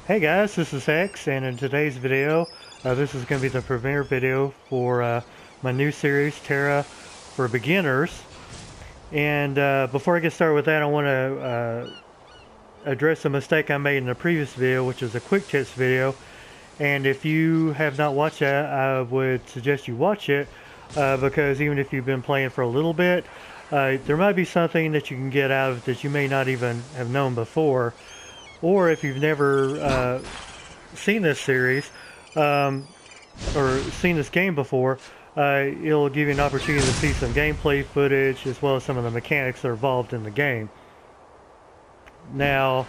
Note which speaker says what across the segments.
Speaker 1: Hey guys, this is X, and in today's video, this is going to be the premiere video for my new series, Tera for Beginners. And before I get started with that, I want to address a mistake I made in the previous video, which is a quick tips video. And if you have not watched that, I would suggest you watch it, because even if you've been playing for a little bit, there might be something that you can get out of it that you may not even have known before. Or if you've never seen this series or seen this game before, it'll give you an opportunity to see some gameplay footage as well as some of the mechanics that are involved in the game. Now,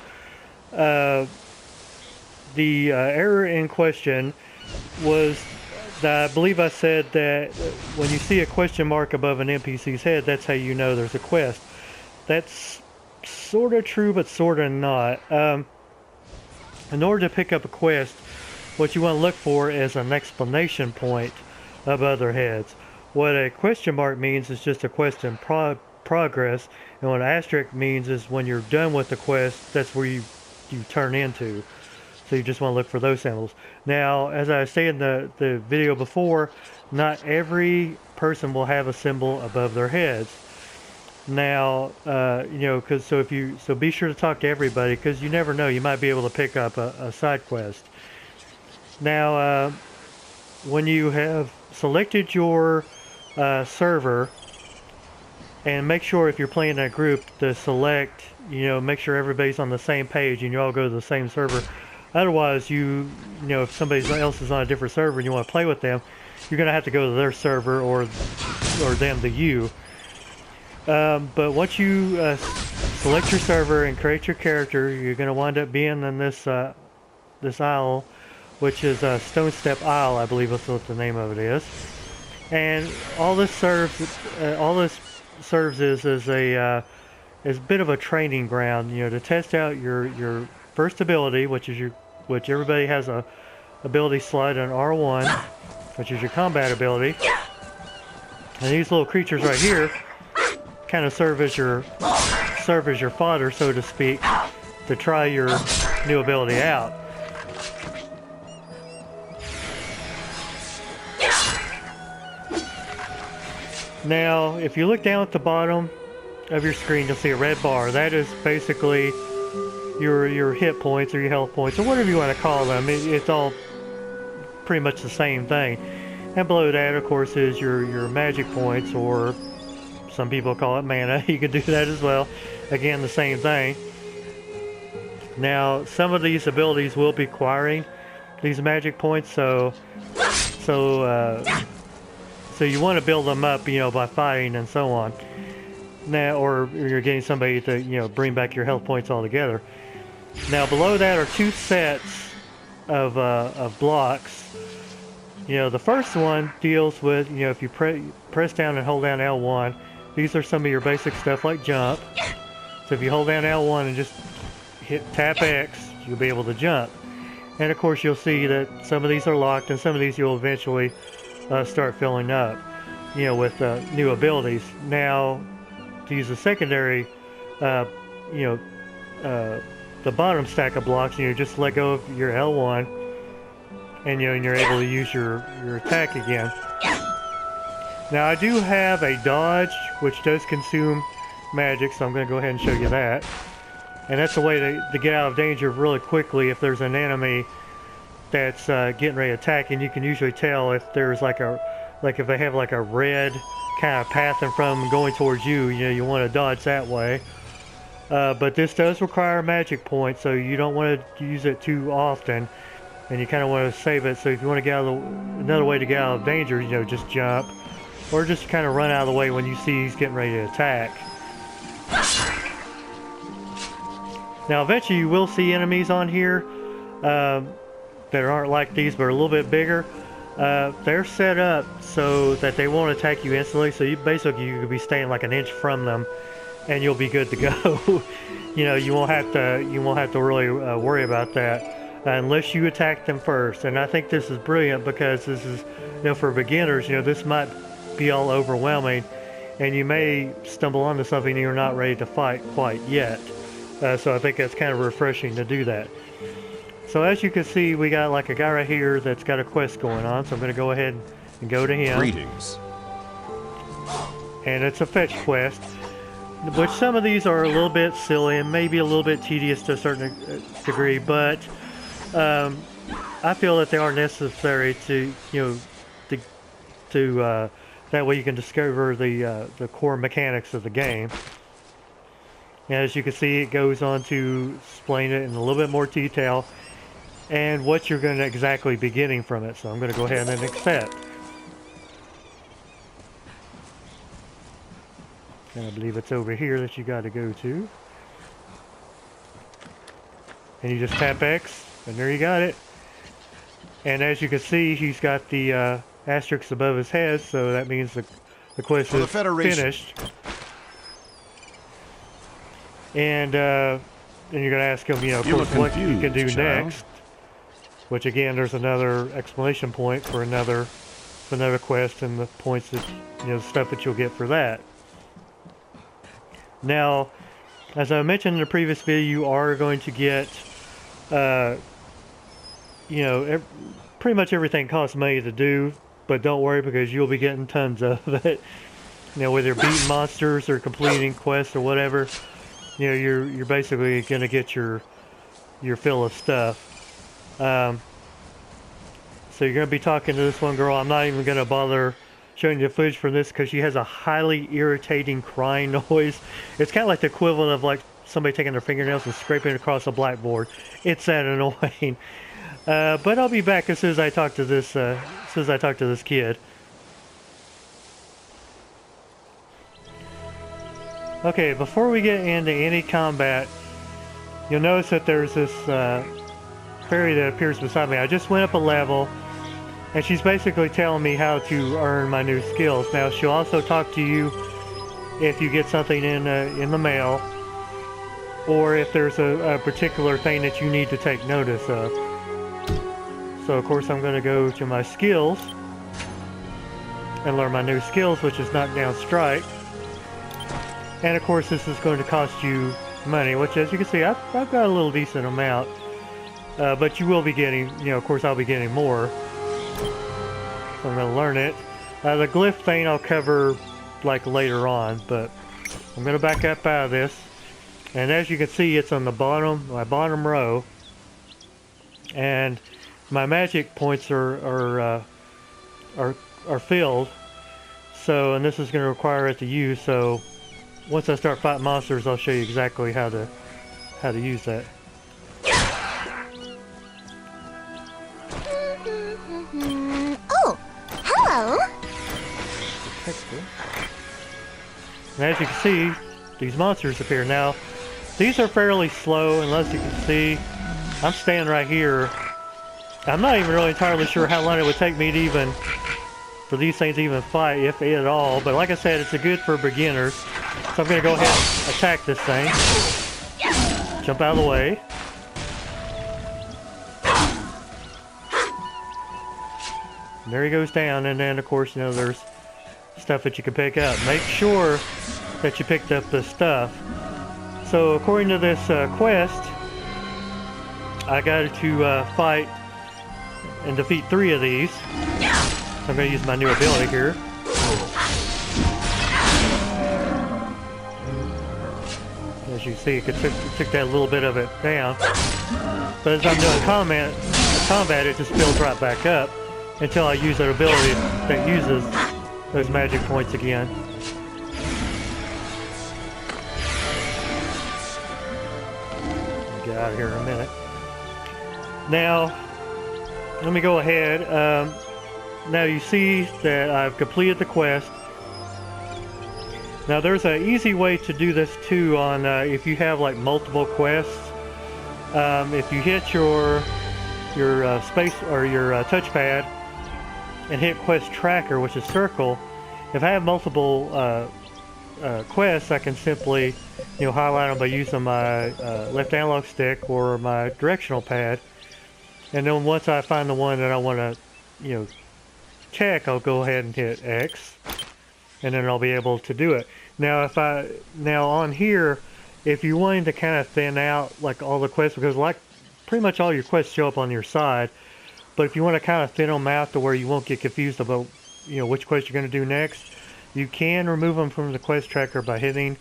Speaker 1: the error in question was that I believe I said that when you see a question mark above an NPC's head, that's how you know there's a quest. That's sort of true, but sort of not. In order to pick up a quest, what you want to look for is an exclamation point above their heads. What a question mark means is just a quest in progress, and what an asterisk means is when you're done with the quest, that's where you turn into. So you just want to look for those symbols. Now, as I stated in the video before, not every person will have a symbol above their heads. Now, you know, so be sure to talk to everybody, because you never know, you might be able to pick up a side quest. Now, when you have selected your server, and make sure if you're playing in a group to select, you know, make sure everybody's on the same page and you all go to the same server. Otherwise, you know, if somebody else is on a different server and you want to play with them, you're going to have to go to their server or them to you. But once you select your server and create your character, you're going to wind up being in this this isle, which is Stone Step Isle, I believe that's what the name of it is. And all this serves is a bit of a training ground, you know, to test out your first ability, which everybody has a ability slot on R1, which is your combat ability. And these little creatures right here kind of serve as your fodder, so to speak, to try your new ability out. Now, if you look down at the bottom of your screen, you'll see a red bar. That is basically your hit points or your health points or whatever you want to call them. It's all pretty much the same thing. And below that, of course, is your magic points, or some people call it mana. You can do that as well. Again, the same thing. Now, some of these abilities will be acquiring these magic points, so you want to build them up, you know, by fighting and so on. Now, or you're getting somebody to, you know, bring back your health points altogether. Now, below that are two sets of blocks. You know, the first one deals with, you know, if you press down and hold down L1, these are some of your basic stuff like jump. So if you hold down L1 and just tap X, you'll be able to jump. And of course, you'll see that some of these are locked, and some of these you'll eventually start filling up, you know, with new abilities. Now, to use a secondary, you know, the bottom stack of blocks, you know, just let go of your L1, and you know, and you're able to use your attack again. Now, I do have a dodge, which does consume magic, so I'm going to go ahead and show you that. And that's a way to get out of danger really quickly if there's an enemy that's getting ready to attack, and you can usually tell if there's if they have like a red kind of path in front of them going towards you. You know, you want to dodge that way. But this does require magic points, so you don't want to use it too often, and you kind of want to save it. So if you want to get out of another way to get out of danger, you know, just jump, or just kind of run out of the way when you see he's getting ready to attack. Now, eventually you will see enemies on here that aren't like these, but are a little bit bigger. They're set up so that they won't attack you instantly, so you could be staying like an inch from them, and you'll be good to go. You know, you won't have to really worry about that unless you attack them first. And I think this is brilliant, because this is, you know, for beginners, you know, this might be all overwhelming, and you may stumble onto something you're not ready to fight quite yet. So I think that's kind of refreshing to do that. So as you can see, we got like a guy right here that's got a quest going on. So I'm going to go ahead and go to him.
Speaker 2: Greetings.
Speaker 1: And it's a fetch quest, which some of these are a little bit silly and maybe a little bit tedious to a certain degree, but I feel that they are necessary to, that way you can discover the core mechanics of the game. And as you can see, it goes on to explain it in a little bit more detail and what you're going to exactly be getting from it. So I'm going to go ahead and accept. And I believe it's over here that you got to go to. And you just tap X, and there you got it. And as you can see, he's got the asterisk above his head, so that means the quest is finished. And you're going to ask him, of course, what you can do next. Which again, there's another exclamation point for another quest and the points that, the stuff that you'll get for that. Now, as I mentioned in the previous video, you are going to get, pretty much everything costs money to do, but don't worry because you'll be getting tons of it. Whether beating monsters or completing quests or whatever, you're basically going to get your fill of stuff. So you're going to be talking to this one girl. I'm not even going to bother showing you the footage from this because she has a highly irritating crying noise. It's kind of like the equivalent of like somebody taking their fingernails and scraping across a blackboard. It's that annoying. But I'll be back as soon as I talk to this kid. Okay, before we get into any combat, you'll notice that there's this fairy that appears beside me. I just went up a level, and she's basically telling me how to earn my new skills. Now, she'll also talk to you if you get something in the mail, or if there's a particular thing that you need to take notice of. So, of course, I'm going to go to my skills and learn my new skills, which is Knock Down Strike. And, of course, this is going to cost you money, which, as you can see, I've got a little decent amount. But you will be getting, of course, I'll be getting more. So I'm going to learn it. The glyph thing I'll cover, like, later on, but I'm going to back up out of this. And as you can see, it's on the my bottom row. And my magic points are filled. So, and this is going to require it to use, so once I start fighting monsters, I'll show you exactly how to use that.
Speaker 3: Oh, hello.
Speaker 1: And as you can see, these monsters appear. Now, these are fairly slow, unless you can see. I'm standing right here. I'm not even really entirely sure how long it would take me to even, for these things to even fight, if at all. But like I said, it's good for beginners. So I'm going to go ahead and attack this thing. Jump out of the way. And there he goes down, and then of course, there's stuff that you can pick up. Make sure that you picked up the stuff. So according to this quest, I got to fight and defeat 3 of these. So I'm going to use my new ability here. As you see, it took that little bit of it down. But as I'm doing combat, it just builds right back up until I use that ability that uses those magic points again. I'll get out of here in a minute. Now, let me go ahead. Now you see that I've completed the quest. Now there's an easy way to do this too on if you have like multiple quests. If you hit your space or your touchpad and hit quest tracker, which is circle, if I have multiple quests, I can simply highlight them by using my left analog stick or my directional pad, and then once I find the one that I want to check, I'll go ahead and hit X, and then I'll be able to do it. Now on here, if you wanted to kind of thin out like all the quests, because like pretty much all your quests show up on your side. But if you want to kind of thin them out to where you won't get confused about, you know, which quest you're going to do next, you can remove them from the quest tracker by hitting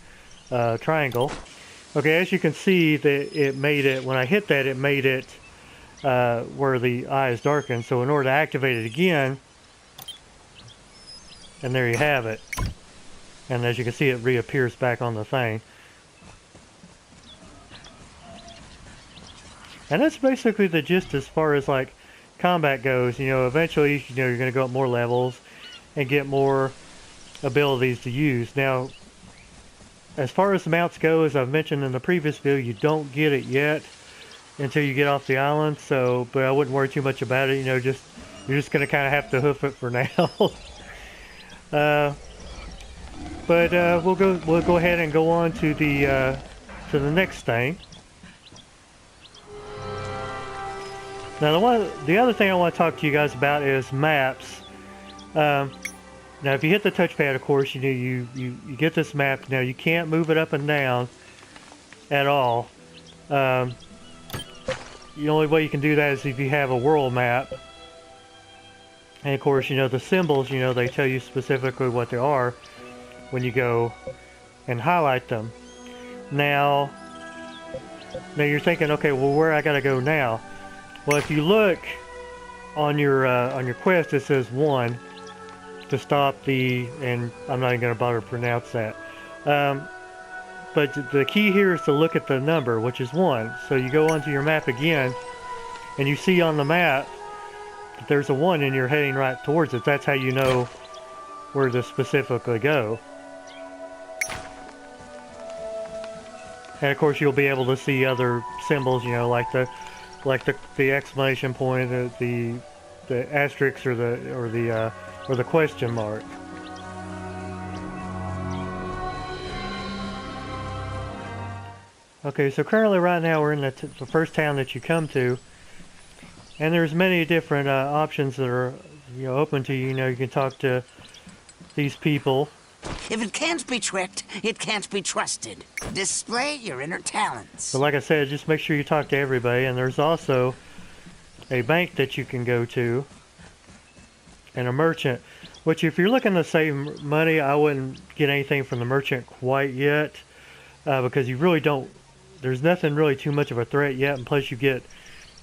Speaker 1: triangle. Okay, as you can see, that it made it, when I hit that, it made it where the eye is darkened. So in order to activate it again, and there you have it. And as you can see, it reappears back on the thing. And that's basically the gist as far as like combat goes. You know, eventually, you know, you're going to go up more levels and get more abilities to use. Now, as far as the mounts go, as I've mentioned in the previous video, you don't get it yet until you get off the island. So, but I wouldn't worry too much about it. You know, you're just going to kind of have to hoof it for now. We'll go ahead and go on to the next thing. Now the other thing I want to talk to you guys about is maps. Now if you hit the touchpad, of course, you know you get this map. Now you can't move it up and down at all. The only way you can do that is if you have a world map. And of course, you know, the symbols, you know, they tell you specifically what they are when you go and highlight them. Now you're thinking, okay, well, where I gotta go now? Well, if you look on your quest, it says 1 to stop and I'm not even gonna bother to pronounce that. But the key here is to look at the number, which is 1. So you go onto your map again, and you see on the map that there's a 1 and you're heading right towards it. That's how you know where to specifically go. And of course you'll be able to see other symbols, you know, like the exclamation point, the asterisk, or the question mark. Okay, so currently right now we're in the first town that you come to, and there's many different options that are, you know, open to you. You know, you can talk to these people.
Speaker 2: If it can't be tricked, it can't be trusted. Display your inner talents.
Speaker 1: So like I said, just make sure you talk to everybody. And there's also a bank that you can go to, and a merchant, which if you're looking to save money, I wouldn't get anything from the merchant quite yet, because you really don't, there's nothing really too much of a threat yet, and plus you get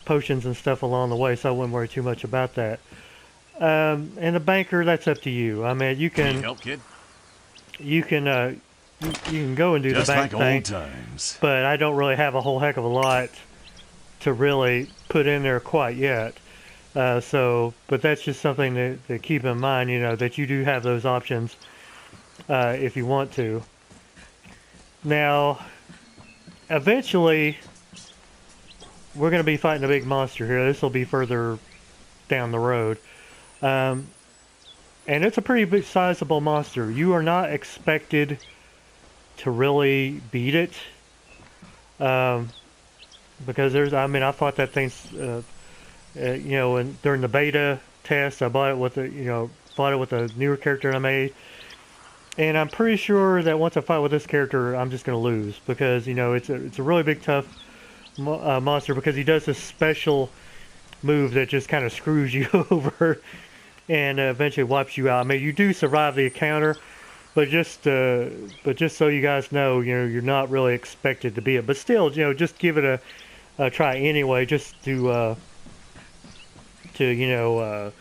Speaker 1: potions and stuff along the way, so I wouldn't worry too much about that. And the banker, that's up to you. I mean, you can...
Speaker 4: Help, kid?
Speaker 1: You can go and do
Speaker 4: Just
Speaker 1: the bank
Speaker 4: like
Speaker 1: thing,
Speaker 4: old times.
Speaker 1: but I don't really have a whole heck of a lot to really put in there quite yet. But that's just something to keep in mind, you know, that you do have those options if you want to. Now, eventually, we're going to be fighting a big monster here. This will be further down the road. And it's a pretty big, sizable monster. You are not expected to really beat it. Because I fought that thing, you know, during the beta test. I bought it with fought it with a newer character I made. And I'm pretty sure that once I fight with this character, I'm just going to lose. Because, you know, it's a really big, tough monster, because he does this special move that just kind of screws you over. And eventually wipes you out. I mean, you do survive the encounter, but just so you guys know, you know, you're not really expected to be it. But still, you know, just give it a try anyway, just to you know,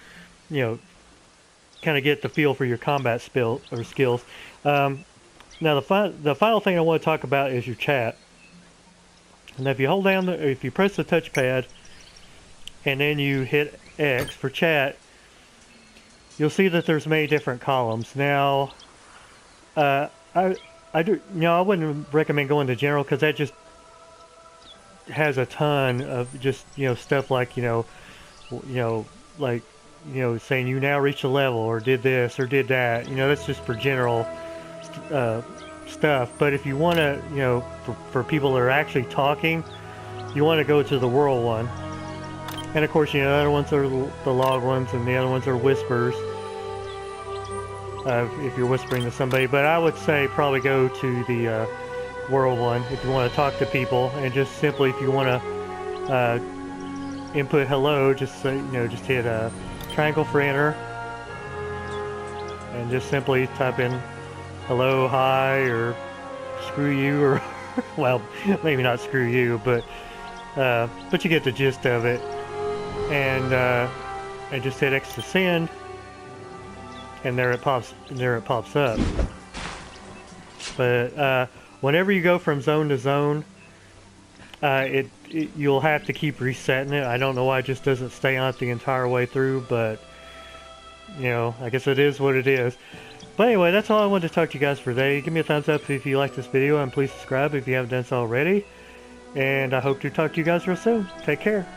Speaker 1: kind of get the feel for your combat skills. Now, the final thing I want to talk about is your chat. And if you hold down if you press the touchpad, and then you hit X for chat, you'll see that there's many different columns. Now, I wouldn't recommend going to general, because that just has a ton of just, you know, stuff like, saying you now reach a level, or did this or did that. You know, that's just for general stuff. But if you want to, you know, for people that are actually talking, you want to go to the world one. And of course, you know, the other ones are the log ones, and the other ones are whispers. If you're whispering to somebody. But I would say probably go to the world one if you want to talk to people, and just simply if you want to input hello, just so, just hit triangle for enter, and just simply type in hello, hi, or screw you, or well, maybe not screw you, but you get the gist of it. And just hit X to send, and there it pops up. But whenever you go from zone to zone, you'll have to keep resetting it. I don't know why it just doesn't stay on it the entire way through, but I guess it is what it is. But anyway, that's all I wanted to talk to you guys for today. Give me a thumbs up if you like this video, and please subscribe if you haven't done so already. And I hope to talk to you guys real soon. Take care.